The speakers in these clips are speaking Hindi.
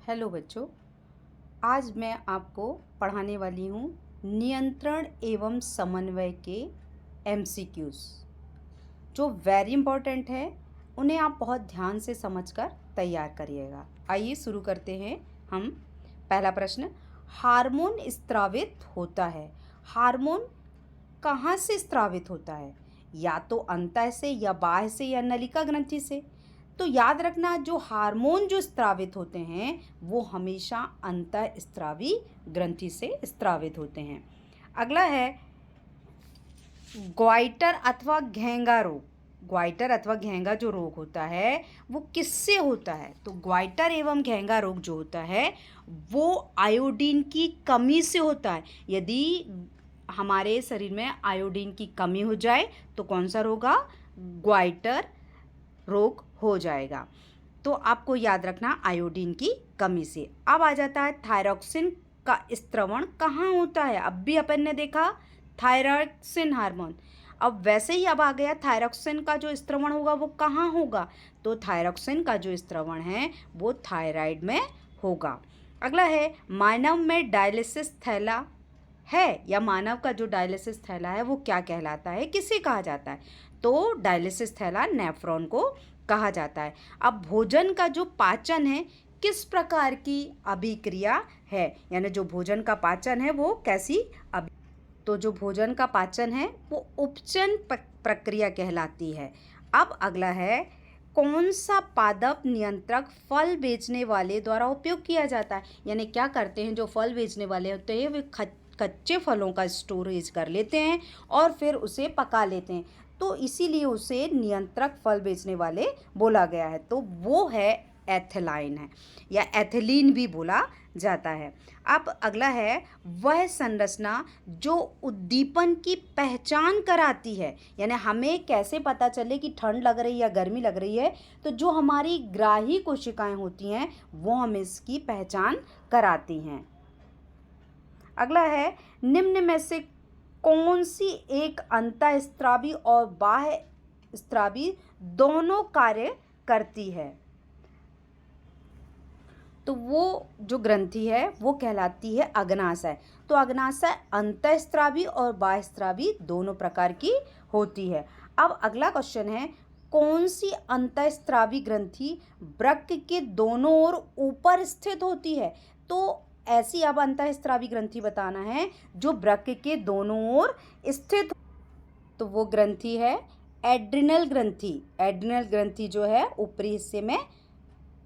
हेलो बच्चों, आज मैं आपको पढ़ाने वाली हूँ नियंत्रण एवं समन्वय के एमसीक्यूज़ जो वेरी इम्पोर्टेंट है। उन्हें आप बहुत ध्यान से समझकर तैयार करिएगा। आइए शुरू करते हैं हम। पहला प्रश्न, हार्मोन स्रावित होता है। हार्मोन कहाँ से स्रावित होता है? या तो अंतः से, या बाह्य से, या नलिका ग्रंथि से। तो याद रखना, जो हार्मोन जो स्रावित होते हैं वो हमेशा अंतःस्रावी ग्रंथि से स्रावित होते हैं। अगला है ग्वाइटर अथवा घेंगा रोग। ग्वाइटर अथवा घेंगा जो रोग होता है वो किससे होता है? तो ग्वाइटर एवं घेंगा रोग जो होता है वो आयोडीन की कमी से होता है। यदि हमारे शरीर में आयोडीन की कमी हो जाए तो कौन सा रोग? ग्वाइटर रोग हो जाएगा। तो आपको याद रखना, आयोडीन की कमी से। अब आ जाता है थायरॉक्सिन का स्त्रवण कहाँ होता है। अब भी अपन ने देखा थायरॉक्सिन हार्मोन। अब वैसे ही अब आ गया थायरॉक्सिन का जो स्त्रवण होगा वो कहाँ होगा। तो थायरॉक्सिन का जो स्त्रवण है वो थायराइड में होगा। अगला है मानव में डायलिसिस थैला है, या मानव का जो डायलिसिस थैला है वो क्या कहलाता है, किसे कहा जाता है? तो डायलिसिस थैला नेफ्रॉन को कहा जाता है। अब भोजन का जो पाचन है किस प्रकार की अभिक्रिया है, यानी जो भोजन का पाचन है वो कैसी तो जो भोजन का पाचन है वो उपचन प्रक्रिया कहलाती है। अब अगला है कौन सा पादप नियंत्रक फल बेचने वाले द्वारा उपयोग किया जाता है। यानी क्या करते हैं, जो फल बेचने वाले होते हैं वे कच्चे फलों का स्टोरेज कर लेते हैं और फिर उसे पका लेते हैं, तो इसीलिए उसे नियंत्रक फल बेचने वाले बोला गया है। तो वो है एथिलाइन है, या एथिलीन भी बोला जाता है। अब अगला है वह संरचना जो उद्दीपन की पहचान कराती है। यानी हमें कैसे पता चले कि ठंड लग रही है या गर्मी लग रही है, तो जो हमारी ग्राही कोशिकाएं होती हैं वो हमें इसकी पहचान कराती हैं। अगला है निम्न में से कौन सी एक अंतःस्रावी और बाह्य स्रावी दोनों कार्य करती है। तो वो जो ग्रंथि है वो कहलाती है अग्नाशय। तो अग्नाशय अंतःस्रावी और बाह्यस्रावी दोनों प्रकार की होती है। अब अगला क्वेश्चन है कौन सी अंतःस्रावी ग्रंथि वृक्क के दोनों ओर ऊपर स्थित होती है। तो ऐसी अब अंतःस्रावी ग्रंथि बताना है जो वृक्क के दोनों ओर स्थित, तो वो ग्रंथि है एड्रिनल ग्रंथि। एड्रिनल ग्रंथि जो है ऊपरी हिस्से में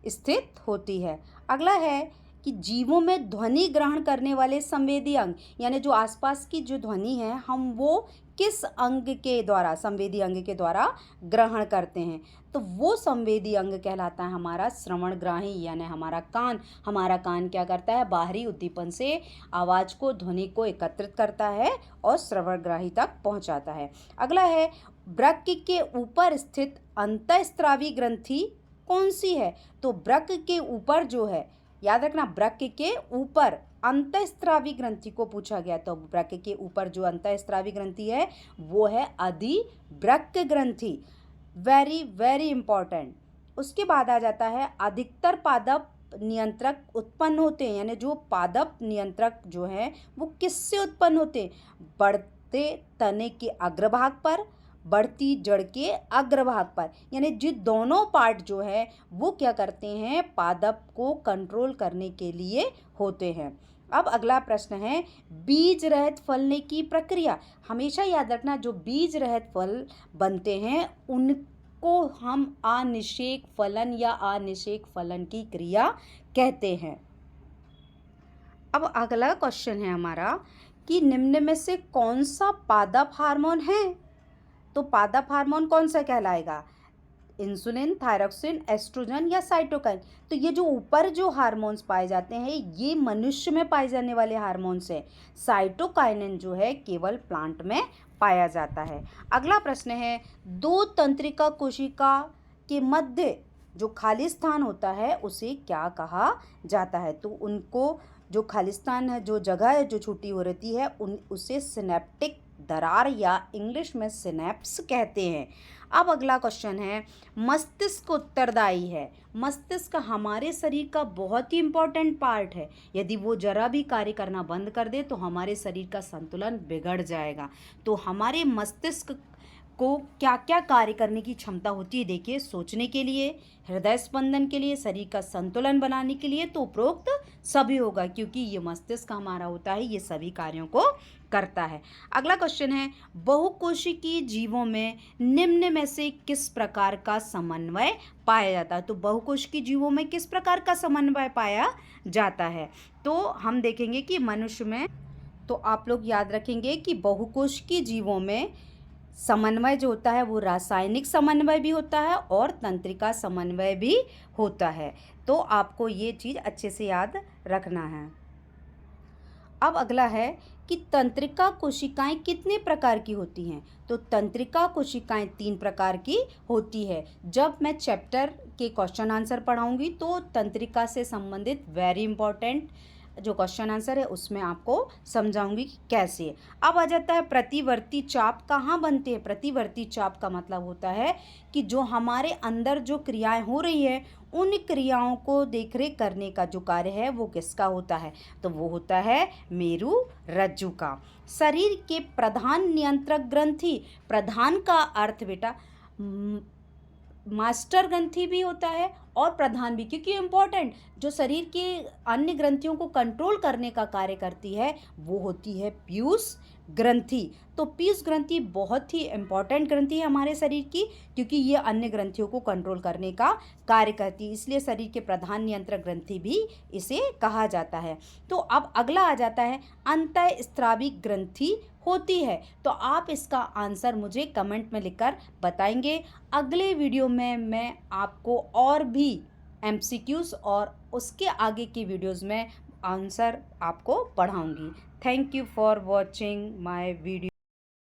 स्थित होती है। अगला है कि जीवों में ध्वनि ग्रहण करने वाले संवेदी अंग, यानी जो आसपास की जो ध्वनि है हम वो किस अंग के द्वारा, संवेदी अंग के द्वारा ग्रहण करते हैं। तो वो संवेदी अंग कहलाता है हमारा श्रवणग्राही, यानी हमारा कान। हमारा कान क्या करता है, बाहरी उद्दीपन से आवाज़ को, ध्वनि को एकत्रित करता है और श्रवणग्राही तक पहुंचाता है। अगला है वृक्क के ऊपर स्थित अंतःस्रावी ग्रंथि कौन सी है। तो वृक्क के ऊपर जो है, याद रखना वृक्क के ऊपर अंतःस्रावी ग्रंथि को पूछा गया, तो वृक्क के ऊपर जो अंतःस्रावी ग्रंथि है वो है अधिवृक्क ग्रंथि। Very very important. उसके बाद आ जाता है अधिकतर पादप नियंत्रक उत्पन्न होते हैं, यानी जो पादप नियंत्रक जो है वो किससे उत्पन्न होते हैं, बढ़ते तने के अग्रभाग पर, बढ़ती जड़ के अग्रभाग पर। यानी जो दोनों पार्ट जो है वो क्या करते हैं, पादप को कंट्रोल करने के लिए होते हैं। अब अगला प्रश्न है बीज रहित फलने की प्रक्रिया। हमेशा याद रखना, जो बीज रहित फल बनते हैं उनको हम अनिषेक फलन या अनिषेक फलन की क्रिया कहते हैं। अब अगला क्वेश्चन है हमारा कि निम्न में से कौन सा पादप हार्मोन है। तो पादप हार्मोन कौन सा कहलाएगा, इंसुलिन, थायरॉक्सिन, एस्ट्रोजन या साइटोकाइन। तो ये जो ऊपर जो हार्मोन्स पाए जाते हैं ये मनुष्य में पाए जाने वाले हार्मोन्स हैं। साइटोकाइनिन जो है केवल प्लांट में पाया जाता है। अगला प्रश्न है दो तंत्रिका कोशिका के मध्य जो खाली स्थान होता है उसे क्या कहा जाता है। तो उनको जो खालिस्तान है, जो जगह है जो छूटी हो रहती है उसे सिनेप्टिक दरार या इंग्लिश में सिनेप्स कहते हैं। अब अगला क्वेश्चन है, मस्तिष्क उत्तरदायी है। मस्तिष्क हमारे शरीर का बहुत ही इम्पोर्टेंट पार्ट है। यदि वो जरा भी कार्य करना बंद कर दे तो हमारे शरीर का संतुलन बिगड़ जाएगा। तो हमारे मस्तिष्क को क्या क्या कार्य करने की क्षमता होती है, देखिए, सोचने के लिए, हृदय स्पंदन के लिए, शरीर का संतुलन बनाने के लिए, तो उपरोक्त सभी होगा, क्योंकि ये मस्तिष्क हमारा होता है, ये सभी कार्यों को करता है। अगला क्वेश्चन है, बहुकोशिकीय जीवों में निम्न में से किस प्रकार का समन्वय पाया जाता है? तो बहुकोशिकीय जीवों में किस प्रकार का समन्वय पाया जाता है? तो हम देखेंगे कि मनुष्य में, तो आप लोग याद रखेंगे कि बहुकोशिकीय जीवों में समन्वय जो होता है वो रासायनिक समन्वय भी होता है और तंत्रिका समन्वय भी होता है। तो आपको ये चीज़ अच्छे से याद रखना है। अब अगला है कि तंत्रिका कोशिकाएं कितने प्रकार की होती हैं? तो तंत्रिका कोशिकाएं 3 प्रकार की होती है। जब मैं चैप्टर के क्वेश्चन आंसर पढ़ाऊंगी तो तंत्रिका से संबंधित वेरी इंपॉर्टेंट जो क्वेश्चन आंसर है उसमें आपको समझाऊंगी कि कैसे। अब आ जाता है प्रतिवर्ती चाप कहाँ बनते हैं? प्रतिवर्ती चाप का मतलब होता है कि जो हमारे अंदर जो क्रियाएं हो रही है उन क्रियाओं को देखरेख करने का जो कार्य है वो किसका होता है? तो वो होता है मेरु रज्जु का। शरीर के प्रधान नियंत्रक ग्रंथि, प्रधान का अर्थ बेटा मास्टर ग्रंथि भी होता है और प्रधान भी, क्योंकि इम्पोर्टेंट जो शरीर के अन्य ग्रंथियों को कंट्रोल करने का कार्य करती है वो होती है पीयूष ग्रंथि। तो पीयूष ग्रंथि बहुत ही इम्पोर्टेंट ग्रंथि है हमारे शरीर की, क्योंकि ये अन्य ग्रंथियों को कंट्रोल करने का कार्य करती है, इसलिए शरीर के प्रधान नियंत्रक ग्रंथि भी इसे कहा जाता है। तो अब अगला आ जाता है अंतःस्रावी ग्रंथि होती है। तो आप इसका आंसर मुझे कमेंट में लिखकर बताएंगे। अगले वीडियो में मैं आपको और भी एमसीक्यूज और उसके आगे की वीडियोस में आंसर आपको पढ़ाऊंगी। Thank you for watching my video.